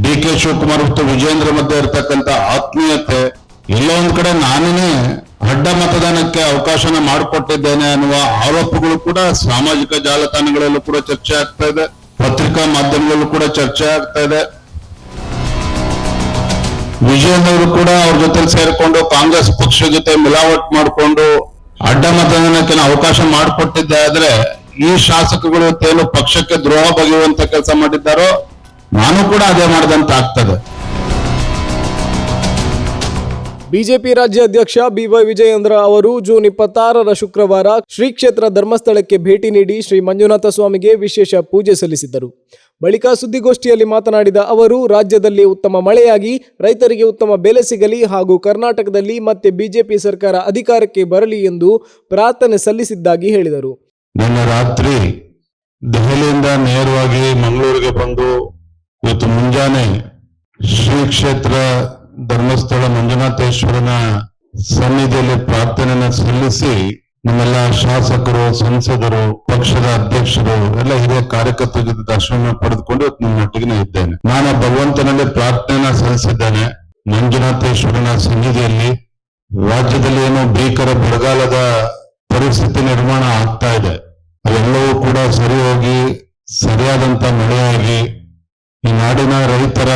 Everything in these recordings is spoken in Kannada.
ಡಿ.ಕೆ. ಶಿವಕುಮಾರ್ ಮತ್ತು ವಿಜೇಂದ್ರ ಮಧ್ಯೆ ಇರತಕ್ಕಂತ ಆತ್ಮೀಯತೆ, ಎಲ್ಲೋ ಒಂದ್ ಕಡೆ ನಾನೇ ಅಡ್ಡ ಮತದಾನಕ್ಕೆ ಅವಕಾಶನ ಮಾಡಿಕೊಟ್ಟಿದ್ದೇನೆ ಅನ್ನುವ ಆರೋಪಗಳು ಕೂಡ ಸಾಮಾಜಿಕ ಜಾಲತಾಣಗಳಲ್ಲೂ ಕೂಡ ಚರ್ಚೆ ಆಗ್ತಾ ಇದೆ, ಪತ್ರಿಕಾ ಮಾಧ್ಯಮಗಳಲ್ಲೂ ಕೂಡ ಚರ್ಚೆ ಆಗ್ತಾ ಇದೆ. ವಿಜೇಂದ್ರ ಅವರು ಕೂಡ ಅವ್ರ ಜೊತೆ ಸೇರಿಕೊಂಡು ಕಾಂಗ್ರೆಸ್ ಪಕ್ಷ ಜೊತೆ ಮಿಲಾವಟ್ ಮಾಡಿಕೊಂಡು ಅಡ್ಡ ಮತದಾನಕ್ಕೆ ಅವಕಾಶ ಮಾಡಿಕೊಟ್ಟಿದ್ದೆ. ಆದ್ರೆ ಈ ಶಾಸಕಗಳು ತೇಲು ಪಕ್ಷಕ್ಕೆ ದ್ರೋಹ ಬಗೆಯುವಂತ ಕೆಲಸ ಮಾಡಿದ್ದಾರೋ ನಾನು ಕೂಡ ಅದೇ ಮಾಡಿದಂತ ಆಗ್ತದೆ. ಬಿಜೆಪಿ ರಾಜ್ಯಾಧ್ಯಕ್ಷ ಬಿವೈ ವಿಜಯೇಂದ್ರ ಅವರು ಜೂನ್ 26ರ ಶುಕ್ರವಾರ ಶ್ರೀ ಕ್ಷೇತ್ರ ಧರ್ಮಸ್ಥಳಕ್ಕೆ ಭೇಟಿ ನೀಡಿ ಶ್ರೀ ಮಂಜುನಾಥ ಸ್ವಾಮಿಗೆ ವಿಶೇಷ ಪೂಜೆ ಸಲ್ಲಿಸಿದ್ದರು. ಬಳಿಕ ಸುದ್ದಿಗೋಷ್ಠಿಯಲ್ಲಿ ಮಾತನಾಡಿದ ಅವರು, ರಾಜ್ಯದಲ್ಲಿ ಉತ್ತಮ ಮಳೆಯಾಗಿ ರೈತರಿಗೆ ಉತ್ತಮ ಬೆಲೆ ಸಿಗಲಿ ಹಾಗೂ ಕರ್ನಾಟಕದಲ್ಲಿ ಮತ್ತೆ ಬಿಜೆಪಿ ಸರ್ಕಾರ ಅಧಿಕಾರಕ್ಕೆ ಬರಲಿ ಎಂದು ಪ್ರಾರ್ಥನೆ ಸಲ್ಲಿಸಿದ್ದಾಗಿ ಹೇಳಿದರು. ನಿನ್ನೆ ರಾತ್ರಿ ದೆಹಲಿಯಿಂದ ನೇರವಾಗಿ ಮಂಗಳೂರಿಗೆ ಬಂದು ಇವತ್ತು ಮುಂಜಾನೆ ಶ್ರೀ ಕ್ಷೇತ್ರ ಧರ್ಮಸ್ಥಳ ಮಂಜುನಾಥೇಶ್ವರನ ಸನ್ನಿಧಿಯಲ್ಲಿ ಪ್ರಾರ್ಥನೆಯನ್ನು ಸಲ್ಲಿಸಿ ನಮ್ಮೆಲ್ಲ ಶಾಸಕರು, ಸಂಸದರು, ಪಕ್ಷದ ಅಧ್ಯಕ್ಷರು ಎಲ್ಲ ಹಿರಿಯ ಕಾರ್ಯಕರ್ತರ ಜೊತೆ ದರ್ಶನ ಪಡೆದುಕೊಂಡು ಇವತ್ತು ನಿಮ್ಮ ಮಟ್ಟಿಗೆ ಇದ್ದೇನೆ. ನಾನು ಭಗವಂತನಲ್ಲಿ ಪ್ರಾರ್ಥನೆಯನ್ನ ಸಲ್ಲಿಸಿದ್ದೇನೆ. ಮಂಜುನಾಥೇಶ್ವರನ ಸನ್ನಿಧಿಯಲ್ಲಿ ರಾಜ್ಯದಲ್ಲಿ ಏನೋ ಭೀಕರ ಬರಗಾಲದ ಪರಿಸ್ಥಿತಿ ನಿರ್ಮಾಣ ಆಗ್ತಾ ಇದೆ, ಅವೆಲ್ಲವೂ ಕೂಡ ಸರಿ ಹೋಗಿ ಸರಿಯಾದಂತ ಮಳೆಯಾಗಿ ಈ ನಾಡಿನ ರೈತರ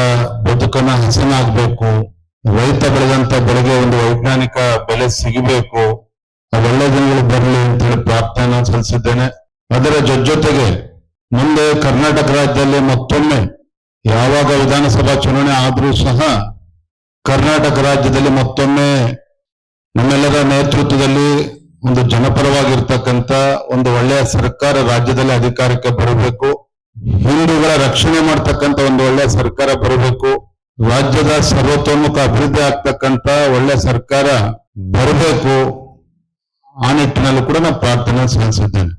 ಬದುಕನ್ನ ಹಸನಾಗಬೇಕು, ರೈತ ಬೆಳೆದಂತ ಬೆಳೆಗೆ ಒಂದು ವೈಜ್ಞಾನಿಕ ಬೆಲೆ ಸಿಗಬೇಕು, ಅವೆಲ್ಲ ದಿನಗಳು ಬರಲಿ ಅಂತ ಹೇಳಿ ಪ್ರಾರ್ಥನೆ ಸಲ್ಲಿಸಿದ್ದೇನೆ. ಅದರ ಜೊತೆಗೆ ಮುಂದೆ ಕರ್ನಾಟಕ ರಾಜ್ಯದಲ್ಲಿ ಮತ್ತೊಮ್ಮೆ ಯಾವಾಗ ವಿಧಾನಸಭಾ ಚುನಾವಣೆ ಆದ್ರೂ ಸಹ ಕರ್ನಾಟಕ ರಾಜ್ಯದಲ್ಲಿ ಮತ್ತೊಮ್ಮೆ ನಮ್ಮೆಲ್ಲರ ನೇತೃತ್ವದಲ್ಲಿ ಒಂದು ಜನಪರವಾಗಿರ್ತಕ್ಕಂಥ ಒಂದು ಒಳ್ಳೆಯ ಸರ್ಕಾರ ರಾಜ್ಯದಲ್ಲಿ ಅಧಿಕಾರಕ್ಕೆ ಬರಬೇಕು, ಹಿಂದೂಗಳ ರಕ್ಷಣೆ ಮಾಡ್ತಕ್ಕಂಥ ಒಂದು ಒಳ್ಳೆಯ ಸರ್ಕಾರ ಬರಬೇಕು, ರಾಜ್ಯದ ಸರ್ವತೋಮುಖ ಅಭಿವೃದ್ಧಿ ಆಗ್ತಕ್ಕಂಥ ಒಳ್ಳೆಯ ಸರ್ಕಾರ ಬರಬೇಕು. ಆ ನಿಟ್ಟಿನಲ್ಲೂ ಕೂಡ ನಾನು ಪ್ರಾರ್ಥನೆ ಸಲ್ಲಿಸಿದ್ದೇನೆ.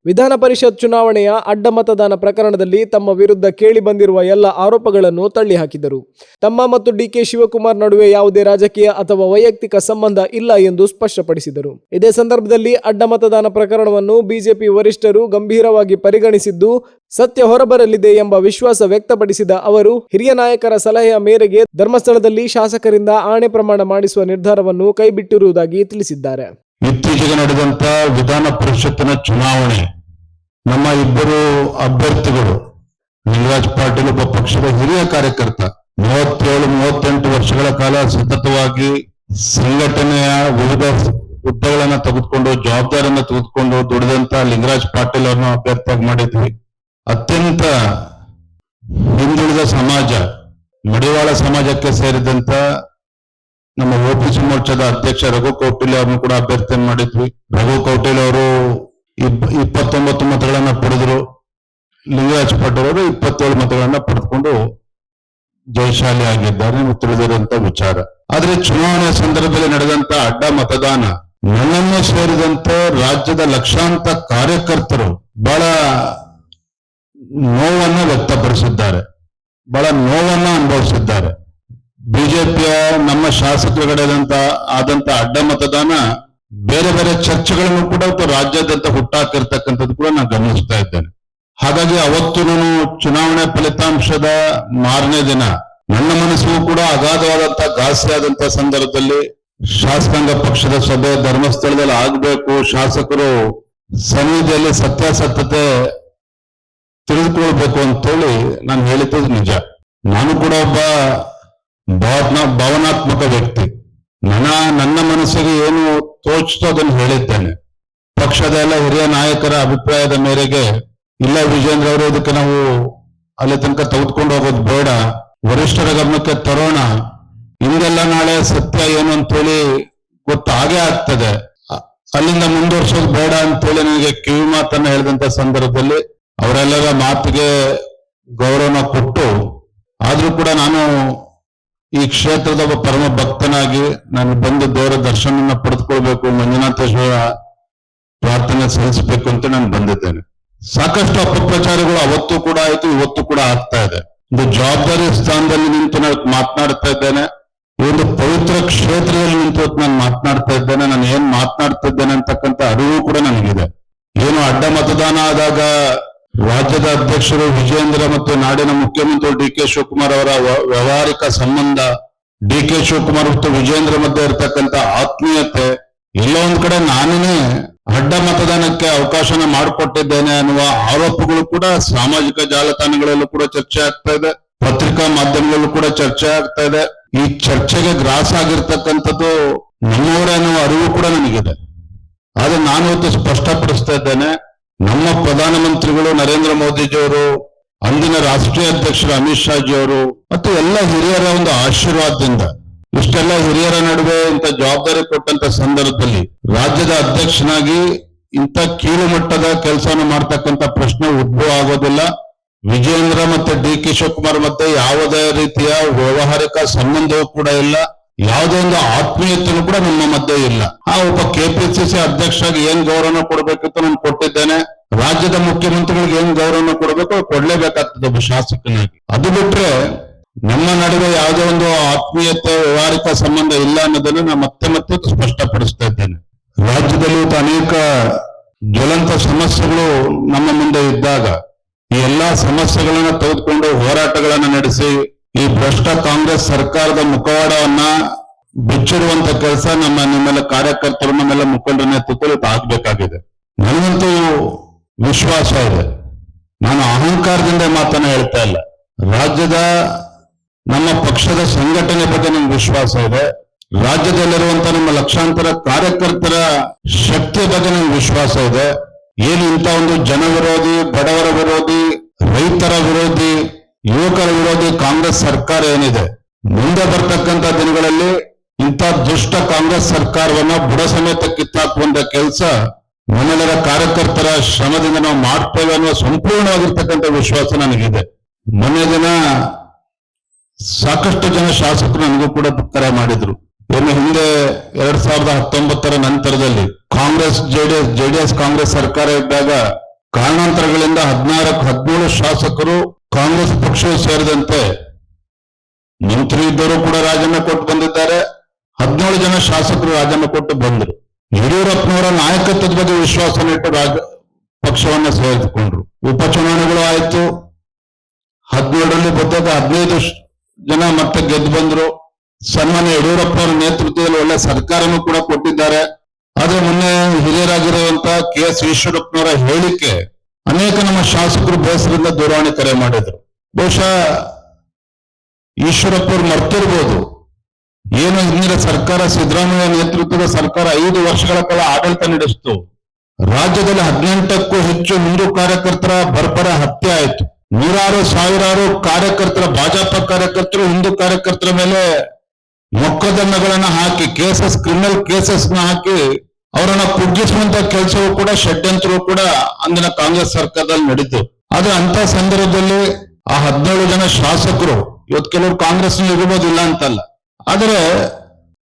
ವಿಧಾನ ಪರಿಷತ್ ಚುನಾವಣೆಯ ಅಡ್ಡ ಮತದಾನ ಪ್ರಕರಣದಲ್ಲಿ ತಮ್ಮ ವಿರುದ್ಧ ಕೇಳಿ ಬಂದಿರುವ ಎಲ್ಲ ಆರೋಪಗಳನ್ನು ತಳ್ಳಿ ಹಾಕಿದರು. ತಮ್ಮ ಮತ್ತು ಡಿ.ಕೆ. ಶಿವಕುಮಾರ್ ನಡುವೆ ಯಾವುದೇ ರಾಜಕೀಯ ಅಥವಾ ವೈಯಕ್ತಿಕ ಸಂಬಂಧ ಇಲ್ಲ ಎಂದು ಸ್ಪಷ್ಟಪಡಿಸಿದರು. ಇದೇ ಸಂದರ್ಭದಲ್ಲಿ ಅಡ್ಡ ಮತದಾನ ಪ್ರಕರಣವನ್ನು ಬಿಜೆಪಿ ವರಿಷ್ಠರು ಗಂಭೀರವಾಗಿ ಪರಿಗಣಿಸಿದ್ದು ಸತ್ಯ ಹೊರಬರಲಿದೆ ಎಂಬ ವಿಶ್ವಾಸ ವ್ಯಕ್ತಪಡಿಸಿದ ಅವರು, ಹಿರಿಯ ನಾಯಕರ ಸಲಹೆಯ ಮೇರೆಗೆ ಧರ್ಮಸ್ಥಳದಲ್ಲಿ ಶಾಸಕರಿಂದ ಆಣೆ ಪ್ರಮಾಣ ಮಾಡಿಸುವ ನಿರ್ಧಾರವನ್ನು ಕೈಬಿಟ್ಟಿರುವುದಾಗಿ ತಿಳಿಸಿದ್ದಾರೆ. ಇತ್ತೀಚೆಗೆ ನಡೆದಂತ ವಿಧಾನ ಪರಿಷತ್ತಿನ ಚುನಾವಣೆ ನಮ್ಮ ಇಬ್ಬರು ಅಭ್ಯರ್ಥಿಗಳು, ಲಿಂಗರಾಜ್ ಪಾಟೀಲ್ ಒಬ್ಬ ಪಕ್ಷದ ಹಿರಿಯ ಕಾರ್ಯಕರ್ತ, 37-38 ವರ್ಷಗಳ ಕಾಲ ಸತತವಾಗಿ ಸಂಘಟನೆಯ ವಿವಿಧ ಹುದ್ದೆಗಳನ್ನ ತೆಗೆದುಕೊಂಡು ಜವಾಬ್ದಾರಿಯನ್ನ ತೆಗೆದುಕೊಂಡು ದುಡಿದಂತ ಲಿಂಗರಾಜ್ ಪಾಟೀಲ್ ಅವರನ್ನು ಅಭ್ಯರ್ಥಿಯಾಗಿ ಮಾಡಿದ್ವಿ. ಅತ್ಯಂತ ಹಿಂದುಳಿದ ಸಮಾಜ, ಮಡಿವಾಳ ಸಮಾಜಕ್ಕೆ ಸೇರಿದಂತ ನಮ್ಮ OBC ಮೋರ್ಚಾದ ಅಧ್ಯಕ್ಷ ರಘು ಕೌಟಿಲ್ಯ ಅವರನ್ನು ಕೂಡ ಅಭ್ಯರ್ಥಿ ಮಾಡಿದ್ವಿ. ರಘು ಕೌಟಿಲ್ಯ ಅವರು 29 ಮತಗಳನ್ನ ಪಡೆದ್ರು, ಲಿಂಗರಾಜ್ ಪಾಟೀಲ್ ಅವರು 27 ಮತಗಳನ್ನ ಪಡೆದುಕೊಂಡು ಜಯಶಾಲಿ ಆಗಿದ್ದಾರೆ, ನಿಮಗೆ ತಿಳಿದಿರುವಂತ ವಿಚಾರ. ಆದ್ರೆ ಚುನಾವಣೆ ಸಂದರ್ಭದಲ್ಲಿ ನಡೆದಂತ ಅಡ್ಡ ಮತದಾನ ನನ್ನನ್ನು ಸೇರಿದಂತೆ ರಾಜ್ಯದ ಲಕ್ಷಾಂತರ ಕಾರ್ಯಕರ್ತರು ಬಹಳ ನೋವನ್ನ ವ್ಯಕ್ತಪಡಿಸಿದ್ದಾರೆ, ಬಹಳ ನೋವನ್ನ ಅನುಭವಿಸಿದ್ದಾರೆ. ಬಿಜೆಪಿಯ ನಮ್ಮ ಶಾಸಕರುಗಳಾದಂತ ಅಡ್ಡ ಮತದಾನ ಬೇರೆ ಬೇರೆ ಚರ್ಚೆಗಳನ್ನು ಕೂಡ ರಾಜ್ಯಾದ್ಯಂತ ಹುಟ್ಟಾಕಿರ್ತಕ್ಕಂಥದ್ದು ಕೂಡ ನಾನು ಗಮನಿಸ್ತಾ ಇದ್ದೇನೆ. ಹಾಗಾಗಿ ಅವತ್ತು ನಾನು ಚುನಾವಣೆ ಫಲಿತಾಂಶದ ಮಾರನೇ ದಿನ ನನ್ನ ಮನಸ್ಸಿಗೂ ಕೂಡ ಅಗಾಧವಾದಂತ ಘಾಸಿಯಾದಂತ ಸಂದರ್ಭದಲ್ಲಿ ಶಾಸಕಾಂಗ ಪಕ್ಷದ ಸಭೆ ಧರ್ಮಸ್ಥಳದಲ್ಲಿ ಆಗ್ಬೇಕು, ಶಾಸಕರು ಸನ್ನಿಧಿಯಲ್ಲಿ ಸತ್ಯಾಸತ್ಯತೆ ತಿಳಿದುಕೊಳ್ಬೇಕು ಅಂತೇಳಿ ನಾನು ಹೇಳಿದ್ದು ನಿಜ. ನಾನು ಕೂಡ ಒಬ್ಬ ಭಾವನಾತ್ಮಕ ವ್ಯಕ್ತಿ. ನನ್ನ ಮನಸ್ಸಿಗೆ ಏನು ತೋಚ್ತೋ ಅದನ್ನು ಹೇಳಿದ್ದೇನೆ. ಪಕ್ಷದ ಎಲ್ಲ ಹಿರಿಯ ನಾಯಕರ ಅಭಿಪ್ರಾಯದ ಮೇರೆಗೆ, ಇಲ್ಲ ವಿಜೇಂದ್ರ ಅವರು ಇದಕ್ಕೆ ನಾವು ಅಲ್ಲಿ ತನಕ ತೆಗೆದುಕೊಂಡು ಹೋಗೋದು ಬೇಡ, ವರಿಷ್ಠರ ಗಮನಕ್ಕೆ ತರೋಣ, ಹಿಂದೆಲ್ಲ ನಾಳೆ ಸತ್ಯ ಏನು ಅಂತೇಳಿ ಗೊತ್ತಾಗೇ ಆಗ್ತದೆ, ಅಲ್ಲಿಂದ ಮುಂದುವರ್ಸೋದು ಬೇಡ ಅಂತೇಳಿ ನನಗೆ ಕಿವಿ ಮಾತನ್ನ ಹೇಳಿದಂತ ಸಂದರ್ಭದಲ್ಲಿ ಅವರೆಲ್ಲರ ಮಾತಿಗೆ ಗೌರವನ ಕೊಟ್ಟು, ಆದ್ರೂ ಕೂಡ ನಾನು ಈ ಕ್ಷೇತ್ರದ ಒಬ್ಬ ಪರಮ ಭಕ್ತನಾಗಿ ನಾನು ಬಂದು ದೇವರ ದರ್ಶನ ಪಡೆದುಕೊಳ್ಬೇಕು, ಮಂಜುನಾಥೇಶ್ವರ ಪ್ರಾರ್ಥನೆ ಸಲ್ಲಿಸಬೇಕು ಅಂತ ನಾನು ಬಂದಿದ್ದೇನೆ. ಸಾಕಷ್ಟು ಅಪಪ್ರಚಾರಗಳು ಅವತ್ತು ಕೂಡ ಆಯ್ತು, ಇವತ್ತು ಕೂಡ ಆಗ್ತಾ ಇದೆ. ಒಂದು ಜವಾಬ್ದಾರಿ ಸ್ಥಾನದಲ್ಲಿ ನಿಂತು ನಾನು ಮಾತನಾಡ್ತಾ ಇದ್ದೇನೆ. ಈ ಒಂದು ಪವಿತ್ರ ಕ್ಷೇತ್ರದಲ್ಲಿ ನಿಂತು ನಾನು ಮಾತನಾಡ್ತಾ ಇದ್ದೇನೆ. ನಾನು ಏನ್ ಮಾತನಾಡ್ತಾ ಇದ್ದೇನೆ ಅಂತಕ್ಕಂಥ ಅರಿವು ಕೂಡ ನನಗಿದೆ. ಏನು ಅಡ್ಡ ಮತದಾನ ಆದಾಗ ರಾಜ್ಯದ ಅಧ್ಯಕ್ಷರು ವಿಜೇಂದ್ರ ಮತ್ತು ನಾಡಿನ ಮುಖ್ಯಮಂತ್ರಿ ಡಿ ಕೆ ಶಿವಕುಮಾರ್ ಅವರ ವ್ಯವಹಾರಿಕ ಸಂಬಂಧ, ಡಿ ಕೆ ಶಿವಕುಮಾರ್ ಮತ್ತು ವಿಜೇಂದ್ರ ಮಧ್ಯೆ ಇರತಕ್ಕಂತ ಆತ್ಮೀಯತೆ, ಎಲ್ಲೋ ಒಂದ್ ಕಡೆ ನಾನೇ ಅಡ್ಡ ಮತದಾನಕ್ಕೆ ಅವಕಾಶನ ಮಾಡಿಕೊಟ್ಟಿದ್ದೇನೆ ಅನ್ನುವ ಆರೋಪಗಳು ಕೂಡ ಸಾಮಾಜಿಕ ಜಾಲತಾಣಗಳಲ್ಲೂ ಕೂಡ ಚರ್ಚೆ ಆಗ್ತಾ ಇದೆ, ಪತ್ರಿಕಾ ಮಾಧ್ಯಮಗಳಲ್ಲೂ ಕೂಡ ಚರ್ಚೆ ಆಗ್ತಾ ಇದೆ. ಈ ಚರ್ಚೆಗೆ ಗ್ರಾಸ ಆಗಿರ್ತಕ್ಕಂಥದ್ದು ನಮ್ಮವರೇ ಅನ್ನುವ ಅರಿವು ಕೂಡ ನನಗಿದೆ. ಆದ್ರೆ ನಾನು ಇವತ್ತು ಸ್ಪಷ್ಟಪಡಿಸ್ತಾ ಇದ್ದೇನೆ, ನಮ್ಮ ಪ್ರಧಾನಮಂತ್ರಿಗಳು ನರೇಂದ್ರ ಮೋದಿಜಿಯವರು, ಅಂದಿನ ರಾಷ್ಟ್ರೀಯ ಅಧ್ಯಕ್ಷರು ಅಮಿತ್ ಶಾ ಜಿಯವರು ಮತ್ತು ಎಲ್ಲ ಹಿರಿಯರ ಒಂದು ಆಶೀರ್ವಾದದಿಂದ, ಇಷ್ಟೆಲ್ಲ ಹಿರಿಯರ ನಡುವೆ ಇಂಥ ಜವಾಬ್ದಾರಿ ಕೊಟ್ಟಂತ ಸಂದರ್ಭದಲ್ಲಿ ರಾಜ್ಯದ ಅಧ್ಯಕ್ಷನಾಗಿ ಇಂಥ ಕೀಳು ಮಟ್ಟದ ಕೆಲಸವನ್ನು ಮಾಡ್ತಕ್ಕಂಥ ಪ್ರಶ್ನೆ ಉದ್ಭವ ಆಗೋದಿಲ್ಲ. ವಿಜೇಂದ್ರ ಮತ್ತೆ ಡಿ ಕೆ ಶಿವಕುಮಾರ್ ಮಧ್ಯೆ ಯಾವುದೇ ರೀತಿಯ ವ್ಯವಹಾರಿಕ ಸಂಬಂಧವೂ ಕೂಡ ಇಲ್ಲ, ಯಾವುದೇ ಒಂದು ಆತ್ಮೀಯತೆಯೂ ಕೂಡ ನಮ್ಮ ಮಧ್ಯೆ ಇಲ್ಲ. ಒಬ್ಬ ಕೆಪಿಸಿಸಿ ಅಧ್ಯಕ್ಷರಾಗಿ ಏನ್ ಗೌರವ ಕೊಡ್ಬೇಕಿತ್ತು ನಾನು ಕೊಟ್ಟಿದ್ದೇನೆ, ರಾಜ್ಯದ ಮುಖ್ಯಮಂತ್ರಿಗಳಿಗೆ ಏನ್ ಗೌರವ ಕೊಡ್ಬೇಕು ಕೊಡ್ಲೇಬೇಕಾಗ್ತದೆ ಒಬ್ಬ ಶಾಸಕನಾಗಿ. ಅದು ಬಿಟ್ರೆ ನಮ್ಮ ನಡುವೆ ಯಾವುದೇ ಒಂದು ಆತ್ಮೀಯತೆ ವ್ಯವಹಾರಿಕ ಸಂಬಂಧ ಇಲ್ಲ ಅನ್ನೋದನ್ನು ನಾನು ಮತ್ತೆ ಮತ್ತೆ ಸ್ಪಷ್ಟಪಡಿಸ್ತಾ ಇದ್ದೇನೆ. ರಾಜ್ಯದಲ್ಲಿ ಅನೇಕ ಜ್ವಲಂತ ಸಮಸ್ಯೆಗಳು ನಮ್ಮ ಮುಂದೆ ಇದ್ದಾಗ ಈ ಎಲ್ಲಾ ಸಮಸ್ಯೆಗಳನ್ನ ತೆಗೆದುಕೊಂಡು ಹೋರಾಟಗಳನ್ನ ನಡೆಸಿ ಈ ಭ್ರಷ್ಟ ಕಾಂಗ್ರೆಸ್ ಸರ್ಕಾರದ ಮುಖವಾಡವನ್ನ ಬಿಚ್ಚಿಡುವಂತ ಕೆಲಸ ನಿಮ್ಮೆಲ್ಲ ಕಾರ್ಯಕರ್ತರು, ನಮ್ಮೆಲ್ಲ ಮುಖಂಡರ ನೇತೃತ್ವದಲ್ಲಿ ಆಗ್ಬೇಕಾಗಿದೆ. ನನಗಂತೂ ವಿಶ್ವಾಸ ಇದೆ, ನಾನು ಅಹಂಕಾರದಿಂದ ಮಾತನ್ನ ಹೇಳ್ತಾ ಇಲ್ಲ. ರಾಜ್ಯದ ನಮ್ಮ ಪಕ್ಷದ ಸಂಘಟನೆ ಬಗ್ಗೆ ನಮ್ಗೆ ವಿಶ್ವಾಸ ಇದೆ, ರಾಜ್ಯದಲ್ಲಿರುವಂತಹ ನಮ್ಮ ಲಕ್ಷಾಂತರ ಕಾರ್ಯಕರ್ತರ ಶಕ್ತಿಯ ಬಗ್ಗೆ ನಮ್ಗೆ ವಿಶ್ವಾಸ ಇದೆ. ಏನು ಇಂಥ ಒಂದು ಜನ ವಿರೋಧಿ, ಬಡವರ ವಿರೋಧಿ, ರೈತರ ವಿರೋಧಿ, ಯುವಕರ ವಿರೋಧಿ ಕಾಂಗ್ರೆಸ್ ಸರ್ಕಾರ ಏನಿದೆ, ಮುಂದೆ ಬರ್ತಕ್ಕಂಥ ದಿನಗಳಲ್ಲಿ ಇಂಥ ದುಷ್ಟ ಕಾಂಗ್ರೆಸ್ ಸರ್ಕಾರವನ್ನ ಬುಡ ಸಮೇತ ಕಿತ್ತಾಕುವಂತ ಕೆಲಸ ನಮ್ಮೆಲ್ಲರ ಕಾರ್ಯಕರ್ತರ ಶ್ರಮದಿಂದ ನಾವು ಮಾಡ್ತೇವೆ ಅನ್ನುವ ಸಂಪೂರ್ಣವಾಗಿರ್ತಕ್ಕಂಥ ವಿಶ್ವಾಸ ನನಗಿದೆ. ಮೊನ್ನೆ ದಿನ ಸಾಕಷ್ಟು ಜನ ಶಾಸಕರು ನನಗೂ ಕೂಡ ಕರೆ ಮಾಡಿದ್ರು. ಇನ್ನು ಹಿಂದೆ 2019 ನಂತರದಲ್ಲಿ ಕಾಂಗ್ರೆಸ್ ಜೆಡಿಎಸ್ ಕಾಂಗ್ರೆಸ್ ಸರ್ಕಾರ ಇದ್ದಾಗ ಕಾರಣಾಂತರಗಳಿಂದ 17 ಶಾಸಕರು ಕಾಂಗ್ರೆಸ್ ಪಕ್ಷವು ಸೇರಿದಂತೆ ಮಂತ್ರಿ ಇದ್ದರು ಕೂಡ ರಾಜೀನಾಮೆ ಕೊಟ್ಟು ಬಂದಿದ್ದಾರೆ. 17 ಜನ ಶಾಸಕರು ರಾಜೀನಾಮೆ ಕೊಟ್ಟು ಬಂದರು. ಯಡಿಯೂರಪ್ಪನವರ ನಾಯಕತ್ವದ ಬಗ್ಗೆ ವಿಶ್ವಾಸನಿಟ್ಟು ಪಕ್ಷವನ್ನ ಸೇರಿಸಿಕೊಂಡ್ರು. ಉಪಚುನಾವಣೆಗಳು ಆಯ್ತು, 17ರಲ್ಲಿ ಬಂದಾಗ 15 ಜನ ಮತ್ತೆ ಗೆದ್ದು ಬಂದ್ರು. ಸನ್ಮಾನ್ಯ ಯಡಿಯೂರಪ್ಪನವರ ನೇತೃತ್ವದಲ್ಲಿ ಒಳ್ಳೆ ಸರ್ಕಾರನೂ ಕೂಡ ಕೊಟ್ಟಿದ್ದಾರೆ. ಆದ್ರೆ ಮೊನ್ನೆ ಹಿರಿಯರಾಗಿರುವಂತ KS ಈಶ್ವರಪ್ಪನವರ ಹೇಳಿಕೆ ಅನೇಕ ನಮ್ಮ ಶಾಸಕರು ಬೇಸರದಿಂದ ದೂರವಾಣಿ ಕರೆ ಮಾಡಿದ್ರು. ಬಹುಶಃ ಈಶ್ವರಪ್ಪರು ಮರ್ತಿರ್ಬೋದು, ಏನು ಹಿಂದಿನ ಸರ್ಕಾರ ಸಿದ್ದರಾಮಯ್ಯ ನೇತೃತ್ವದ ಸರ್ಕಾರ 5 ವರ್ಷಗಳ ಕಾಲ ಆಡಳಿತ ನಡೆಸಿತು. ರಾಜ್ಯದಲ್ಲಿ 18ಕ್ಕೂ ಹೆಚ್ಚು ಹಿಂದೂ ಕಾರ್ಯಕರ್ತರ ಬರ್ಬರ ಹತ್ಯೆ ಆಯಿತು. ನೂರಾರು ಸಾವಿರಾರು ಕಾರ್ಯಕರ್ತರ, ಭಾಜಪ ಕಾರ್ಯಕರ್ತರು ಹಿಂದೂ ಕಾರ್ಯಕರ್ತರ ಮೇಲೆ ಮೊಕದ್ದಮೆಗಳನ್ನ ಹಾಕಿ ಕ್ರಿಮಿನಲ್ ಕೇಸಸ್ ಹಾಕಿ ಅವರನ್ನ ಕುಗ್ಗಿಸುವಂತ ಕೆಲಸವೂ ಕೂಡ, ಷಡ್ಯಂತ್ರವೂ ಕೂಡ ಅಂದಿನ ಕಾಂಗ್ರೆಸ್ ಸರ್ಕಾರದಲ್ಲಿ ನಡೀತು. ಆದ್ರೆ ಅಂತ ಸಂದರ್ಭದಲ್ಲಿ ಆ 17 ಜನ ಶಾಸಕರು, ಇವತ್ತು ಕೆಲವರು ಕಾಂಗ್ರೆಸ್ ಇರಬಹುದಿಲ್ಲ ಅಂತಲ್ಲ, ಆದ್ರೆ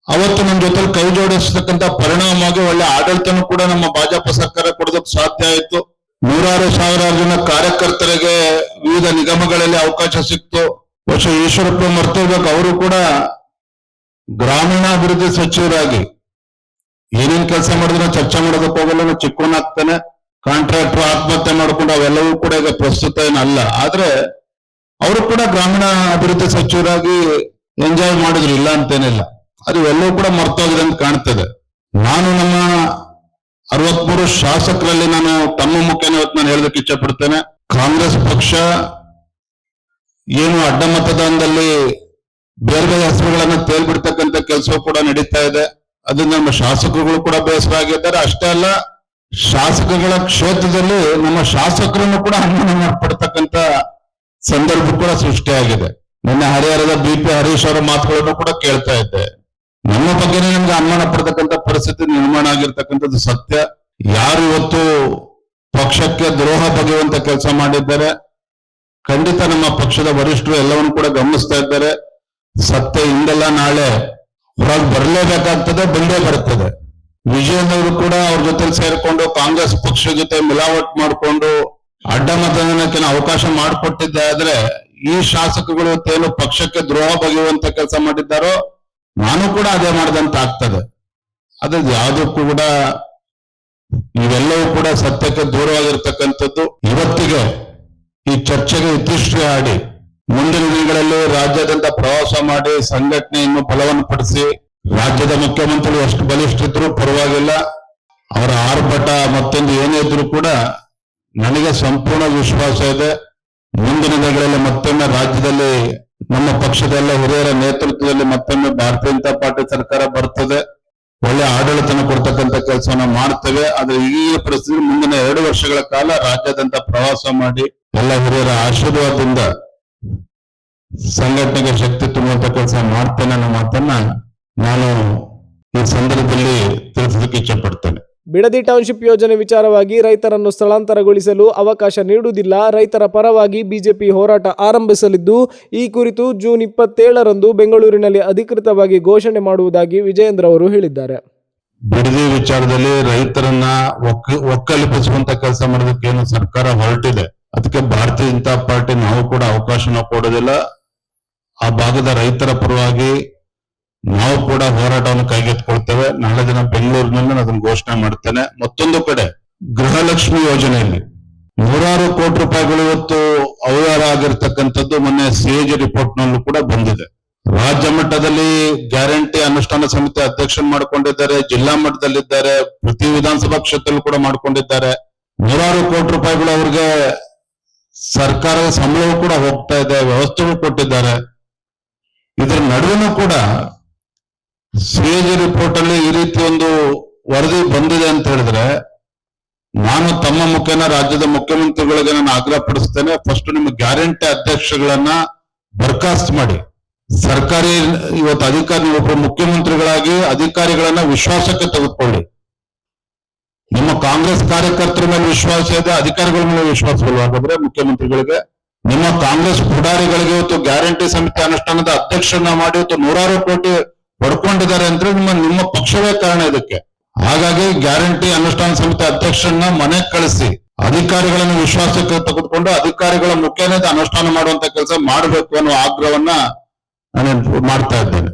ಅವತ್ತು ನಮ್ಮ ಜೊತೆಲಿ ಕೈ ಜೋಡಿಸತಕ್ಕಂತ ಪರಿಣಾಮವಾಗಿ ಒಳ್ಳೆ ಆಡಳಿತನೂ ಕೂಡ ನಮ್ಮ ಭಾಜಪ ಸರ್ಕಾರ ಕೊಡೋದಕ್ಕೆ ಸಾಧ್ಯ ಆಯಿತು. ನೂರಾರು ಸಾವಿರಾರು ಜನ ಕಾರ್ಯಕರ್ತರಿಗೆ ವಿವಿಧ ನಿಗಮಗಳಲ್ಲಿ ಅವಕಾಶ ಸಿಕ್ತು. ಬಹುಶಃ ಈಶ್ವರಪ್ಪ ಮರ್ತೋಗ್ಬೇಕು, ಅವರು ಕೂಡ ಗ್ರಾಮೀಣಾಭಿವೃದ್ಧಿ ಸಚಿವರಾಗಿ ಏನೇನ್ ಕೆಲಸ ಮಾಡಿದ್ರು ಚರ್ಚೆ ಮಾಡೋದಕ್ಕೆ ಹೋಗಲ್ಲ, ಚಿಕ್ಕವನಾಗ್ತಾನೆ, ಕಾಂಟ್ರಾಕ್ಟರ್ ಆತ್ಮಹತ್ಯೆ ಮಾಡ್ಕೊಂಡು ಅವೆಲ್ಲವೂ ಕೂಡ ಈಗ ಪ್ರಸ್ತುತ ಏನಲ್ಲ. ಆದ್ರೆ ಅವರು ಕೂಡ ಗ್ರಾಮೀಣ ಅಭಿವೃದ್ಧಿ ಸಚಿವರಾಗಿ ಎಂಜಾಯ್ ಮಾಡಿದ್ರು, ಇಲ್ಲ ಅಂತೇನಿಲ್ಲ. ಅದು ಎಲ್ಲವೂ ಕೂಡ ಮರ್ತೋಗಿದೆ ಅಂತ ಕಾಣ್ತದೆ. ನಾನು ನಮ್ಮ 63 ಶಾಸಕರಲ್ಲಿ ನಾನು ತಮ್ಮ ಮುಖೇನ ಇವತ್ತು ನಾನು ಹೇಳೋದಕ್ಕೆ ಇಚ್ಛೆ ಪಡ್ತೇನೆ, ಕಾಂಗ್ರೆಸ್ ಪಕ್ಷ ಏನು ಅಡ್ಡ ಮತದಾನದಲ್ಲಿ ಬೇರೆ ಬೇರೆ ಹೆಸರುಗಳನ್ನ ತೇಲ್ಬಿಡ್ತಕ್ಕಂಥ ಕೆಲಸವೂ ಕೂಡ ನಡೀತಾ ಇದೆ. ಅದನ್ನ ನಮ್ಮ ಶಾಸಕರುಗಳು ಕೂಡ ಬೇಸರ ಆಗಿದ್ದಾರೆ. ಅಷ್ಟೇ ಅಲ್ಲ, ಶಾಸಕಗಳ ಕ್ಷೇತ್ರದಲ್ಲಿ ನಮ್ಮ ಶಾಸಕರನ್ನು ಕೂಡ ಅನುಮಾನ ಮಾಡ್ಪಡ್ತಕ್ಕಂಥ ಸಂದರ್ಭ ಕೂಡ ಸೃಷ್ಟಿಯಾಗಿದೆ. ನಿನ್ನೆ ಹರಿಹರದ BP ಹರೀಶ್ ಅವರ ಮಾತುಗಳನ್ನು ಕೂಡ ಕೇಳ್ತಾ ಇದ್ದೆ. ನಮ್ಮ ಬಗ್ಗೆನೇ ನಮ್ಗೆ ಅನುಮಾನ ಪಡ್ತಕ್ಕಂಥ ಪರಿಸ್ಥಿತಿ ನಿರ್ಮಾಣ ಆಗಿರ್ತಕ್ಕಂಥದ್ದು ಸತ್ಯ. ಯಾರು ಇವತ್ತು ಪಕ್ಷಕ್ಕೆ ದ್ರೋಹ ಬಗೆಯುವಂತ ಕೆಲಸ ಮಾಡಿದ್ದಾರೆ, ಖಂಡಿತ ನಮ್ಮ ಪಕ್ಷದ ವರಿಷ್ಠರು ಎಲ್ಲವನ್ನು ಕೂಡ ಗಮನಿಸ್ತಾ ಇದ್ದಾರೆ. ಸತ್ಯ ಇಂದಲ್ಲ ನಾಳೆ ಹೊರಗೆ ಬರಲೇಬೇಕಾಗ್ತದೆ, ಬಂದೇ ಬರ್ತದೆ. ವಿಜಯನವರು ಕೂಡ ಅವ್ರ ಜೊತೆ ಸೇರಿಕೊಂಡು ಕಾಂಗ್ರೆಸ್ ಪಕ್ಷ ಜೊತೆ ಮಿಲಾವಟ್ ಮಾಡಿಕೊಂಡು ಅಡ್ಡ ಮತದಾನಕ್ಕೆ ಅವಕಾಶ ಮಾಡಿಕೊಟ್ಟಿದ್ದೆ. ಆದ್ರೆ ಈ ಶಾಸಕಗಳು ಏನು ಪಕ್ಷಕ್ಕೆ ದ್ರೋಹ ಬಗೆಯುವಂತ ಕೆಲಸ ಮಾಡಿದ್ದಾರೋ ನಾನು ಕೂಡ ಅದೇ ಮಾಡಿದಂತ ಆಗ್ತದೆ. ಅದ್ರ ಯಾವುದಕ್ಕೂ ಕೂಡ ಇವೆಲ್ಲವೂ ಕೂಡ ಸತ್ಯಕ್ಕೆ ದೂರವಾಗಿರ್ತಕ್ಕಂಥದ್ದು. ಇವತ್ತಿಗೆ ಈ ಚರ್ಚೆಗೆ ಇತಿಶ್ರೀ ಆಡಿ ಮುಂದಿನ ದಿನಗಳಲ್ಲಿ ರಾಜ್ಯಾದ್ಯಂತ ಪ್ರವಾಸ ಮಾಡಿ ಸಂಘಟನೆಯನ್ನು ಬಲವನ್ನು ಪಡಿಸಿ ರಾಜ್ಯದ ಮುಖ್ಯಮಂತ್ರಿಗಳು ಎಷ್ಟು ಬಲಿಷ್ಠ ಇದ್ರು ಪರವಾಗಿಲ್ಲ, ಅವರ ಆರ್ಭಟ ಮತ್ತೊಂದು ಏನೇ ಇದ್ರು ಕೂಡ ನನಗೆ ಸಂಪೂರ್ಣ ವಿಶ್ವಾಸ ಇದೆ. ಮುಂದಿನ ದಿನಗಳಲ್ಲಿ ಮತ್ತೊಮ್ಮೆ ರಾಜ್ಯದಲ್ಲಿ ನಮ್ಮ ಪಕ್ಷದ ಹಿರಿಯರ ನೇತೃತ್ವದಲ್ಲಿ ಮತ್ತೊಮ್ಮೆ ಭಾರತೀಯ ಜನತಾ ಪಾರ್ಟಿ ಸರ್ಕಾರ ಬರ್ತದೆ. ಒಳ್ಳೆ ಆಡಳಿತನ ಕೊಡ್ತಕ್ಕಂಥ ಕೆಲಸವನ್ನ ಮಾಡ್ತೇವೆ. ಆದ್ರೆ ಈಗಿನ ಪರಿಸ್ಥಿತಿ ಮುಂದಿನ 2 ವರ್ಷಗಳ ಕಾಲ ರಾಜ್ಯಾದ್ಯಂತ ಪ್ರವಾಸ ಮಾಡಿ ಎಲ್ಲ ಹಿರಿಯರ ಆಶೀರ್ವಾದದಿಂದ ಸಂಘಟನೆಗೆ ಶಕ್ತಿ ತುಂಬುವಂತ ಕೆಲಸ ಮಾಡ್ತೇನೆ ಅನ್ನೋ ಮಾತನ್ನ ನಾನು ಈ ಸಂದರ್ಭದಲ್ಲಿ ತಿಳಿಸೋದಕ್ಕೆ ಇಚ್ಛೆ ಪಡ್ತೇನೆ. ಬಿಡದಿ ಟೌನ್ಶಿಪ್ ಯೋಜನೆ ವಿಚಾರವಾಗಿ ರೈತರನ್ನು ಸ್ಥಳಾಂತರಗೊಳಿಸಲು ಅವಕಾಶ ನೀಡುವುದಿಲ್ಲ. ರೈತರ ಪರವಾಗಿ ಬಿಜೆಪಿ ಹೋರಾಟ ಆರಂಭಿಸಲಿದ್ದು, ಈ ಕುರಿತು ಜೂನ್ 27ರಂದು ಬೆಂಗಳೂರಿನಲ್ಲಿ ಅಧಿಕೃತವಾಗಿ ಘೋಷಣೆ ಮಾಡುವುದಾಗಿ ವಿಜಯೇಂದ್ರ ಅವರು ಹೇಳಿದ್ದಾರೆ. ಬಿಡದಿ ವಿಚಾರದಲ್ಲಿ ರೈತರನ್ನ ಒಕ್ಕಲಿಪಿಸುವಂತ ಕೆಲಸ ಮಾಡೋದಕ್ಕೆ ಏನು ಸರ್ಕಾರ ಹೊರಟಿದೆ, ಅದಕ್ಕೆ ಭಾರತೀಯ ಜನತಾ ಪಾರ್ಟಿ ನಾವು ಕೂಡ ಅವಕಾಶನ ಕೊಡೋದಿಲ್ಲ. ಆ ಭಾಗದ ರೈತರ ಪರವಾಗಿ ನಾವು ಕೂಡ ಹೋರಾಟವನ್ನು ಕೈಗೆತ್ತಿಕೊಳ್ತೇವೆ. ನಾಳೆ ದಿನ ಬೆಂಗಳೂರಿನಲ್ಲಿ ನಾನು ಅದನ್ನು ಘೋಷಣೆ ಮಾಡ್ತೇನೆ. ಮತ್ತೊಂದು ಕಡೆ ಗೃಹಲಕ್ಷ್ಮಿ ಯೋಜನೆಯಲ್ಲಿ 100 ಕೋಟಿ ರೂಪಾಯಿಗಳು ಇವತ್ತು ಅವ್ಯವಹಾರ ಆಗಿರ್ತಕ್ಕಂಥದ್ದು ಮೊನ್ನೆ CAG ರಿಪೋರ್ಟ್ ನಲ್ಲೂ ಕೂಡ ಬಂದಿದೆ. ರಾಜ್ಯ ಮಟ್ಟದಲ್ಲಿ ಗ್ಯಾರಂಟಿ ಅನುಷ್ಠಾನ ಸಮಿತಿ ಅಧ್ಯಕ್ಷ ಮಾಡ್ಕೊಂಡಿದ್ದಾರೆ, ಜಿಲ್ಲಾ ಮಟ್ಟದಲ್ಲಿದ್ದಾರೆ, ಪ್ರತಿ ವಿಧಾನಸಭಾ ಕ್ಷೇತ್ರದಲ್ಲೂ ಕೂಡ ಮಾಡ್ಕೊಂಡಿದ್ದಾರೆ. 100 ಕೋಟಿ ರೂಪಾಯಿಗಳು ಅವ್ರಿಗೆ ಸರ್ಕಾರದ ಸಂಬಳವೂ ಕೂಡ ಹೋಗ್ತಾ ಇದೆ, ವ್ಯವಸ್ಥೆಗಳು ಕೊಟ್ಟಿದ್ದಾರೆ. ಇದರ ನಡುವೆನೂ ಕೂಡ CAG ರಿಪೋರ್ಟ್ ಅಲ್ಲಿ ಈ ರೀತಿ ಒಂದು ವರದಿ ಬಂದಿದೆ ಅಂತ ಹೇಳಿದ್ರೆ ನಾನು ತಮ್ಮ ಮುಖೇನ ರಾಜ್ಯದ ಮುಖ್ಯಮಂತ್ರಿಗಳಿಗೆ ನಾನು ಆಗ್ರಹ ಪಡಿಸ್ತೇನೆ. ಫಸ್ಟ್ ನಿಮ್ಮ ಗ್ಯಾರಂಟಿ ಅಧ್ಯಕ್ಷಗಳನ್ನ ಬರ್ಖಾಸ್ತ್ ಮಾಡಿ, ಸರ್ಕಾರಿ ಇವತ್ತು ಅಧಿಕಾರಿ ಮುಖ್ಯಮಂತ್ರಿಗಳಾಗಿ ಅಧಿಕಾರಿಗಳನ್ನ ವಿಶ್ವಾಸಕ್ಕೆ ತೆಗೆದುಕೊಳ್ಳಿ. ನಿಮ್ಮ ಕಾಂಗ್ರೆಸ್ ಕಾರ್ಯಕರ್ತರ ಮೇಲೆ ವಿಶ್ವಾಸ ಇದೆ, ಅಧಿಕಾರಿಗಳ ಮೇಲೆ ವಿಶ್ವಾಸವಿಲ್ಲ. ಹಾಗಾದ್ರೆ ಮುಖ್ಯಮಂತ್ರಿಗಳಿಗೆ, ನಿಮ್ಮ ಕಾಂಗ್ರೆಸ್ ಪುಡಾರಿಗಳಿಗೆ ಇವತ್ತು ಗ್ಯಾರಂಟಿ ಸಮಿತಿ ಅನುಷ್ಠಾನದ ಅಧ್ಯಕ್ಷರನ್ನ ಮಾಡಿ ಇವತ್ತು 100 ಕೋಟಿ ಪಡ್ಕೊಂಡಿದ್ದಾರೆ ಅಂದ್ರೆ ನಿಮ್ಮ ಪಕ್ಷವೇ ಕಾರಣ ಇದಕ್ಕೆ. ಹಾಗಾಗಿ ಗ್ಯಾರಂಟಿ ಅನುಷ್ಠಾನ ಸಮಿತಿ ಅಧ್ಯಕ್ಷರನ್ನ ಮನೆಗೆ ಕಳಿಸಿ ಅಧಿಕಾರಿಗಳನ್ನು ವಿಶ್ವಾಸಕ್ಕೆ ತೆಗೆದುಕೊಂಡು ಅಧಿಕಾರಿಗಳ ಮುಖೇನ ಅನುಷ್ಠಾನ ಮಾಡುವಂತ ಕೆಲಸ ಮಾಡಬೇಕು ಅನ್ನೋ ಆಗ್ರಹವನ್ನ ನಾನು ಮಾಡ್ತಾ ಇದ್ದೇನೆ.